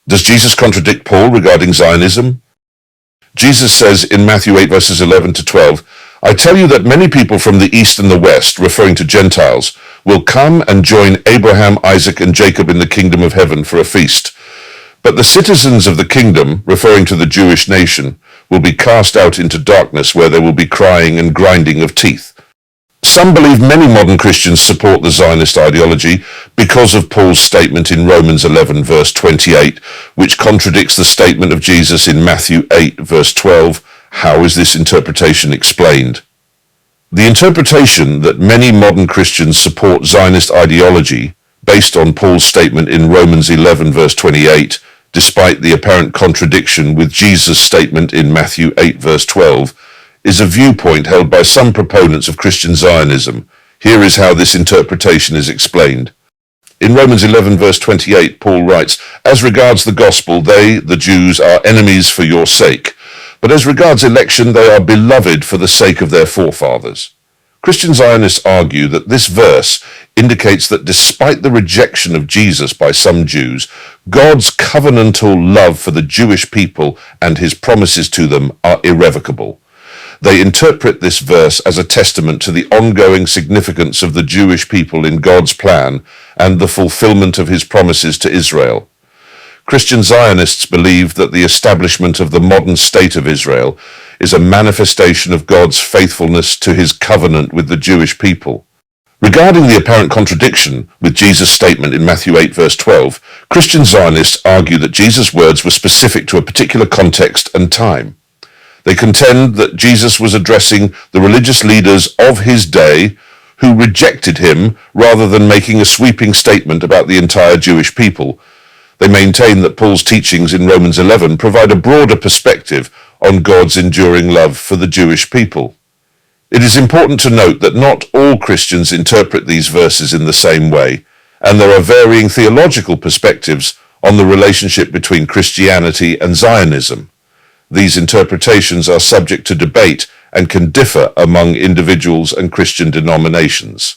Does Jesus contradict Paul regarding Zionism? Jesus says in Matthew 8 verses 11 to 12, "I tell you that many people from the east and the west, referring to Gentiles, will come and join Abraham, Isaac, and Jacob in the kingdom of heaven for a feast. But the citizens of the kingdom, referring to the Jewish nation, will be cast out into darkness where there will be crying and grinding of teeth." Some believe many modern Christians support the Zionist ideology because of Paul's statement in Romans 11 verse 28, which contradicts the statement of Jesus in Matthew 8 verse 12. How is this interpretation explained? The interpretation that many modern Christians support Zionist ideology, based on Paul's statement in Romans 11 verse 28, despite the apparent contradiction with Jesus' statement in Matthew 8 verse 12, is a viewpoint held by some proponents of Christian Zionism. Here is how this interpretation is explained. In Romans 11 verse 28, Paul writes, "As regards the gospel, they, the Jews, are enemies for your sake. But as regards election, they are beloved for the sake of their forefathers." Christian Zionists argue that this verse indicates that despite the rejection of Jesus by some Jews, God's covenantal love for the Jewish people and his promises to them are irrevocable. They interpret this verse as a testament to the ongoing significance of the Jewish people in God's plan and the fulfillment of his promises to Israel. Christian Zionists believe that the establishment of the modern state of Israel is a manifestation of God's faithfulness to his covenant with the Jewish people. Regarding the apparent contradiction with Jesus' statement in Matthew 8 verse 12, Christian Zionists argue that Jesus' words were specific to a particular context and time. They contend that Jesus was addressing the religious leaders of his day who rejected him rather than making a sweeping statement about the entire Jewish people. They maintain that Paul's teachings in Romans 11 provide a broader perspective on God's enduring love for the Jewish people. It is important to note that not all Christians interpret these verses in the same way, and there are varying theological perspectives on the relationship between Christianity and Zionism. These interpretations are subject to debate and can differ among individuals and Christian denominations.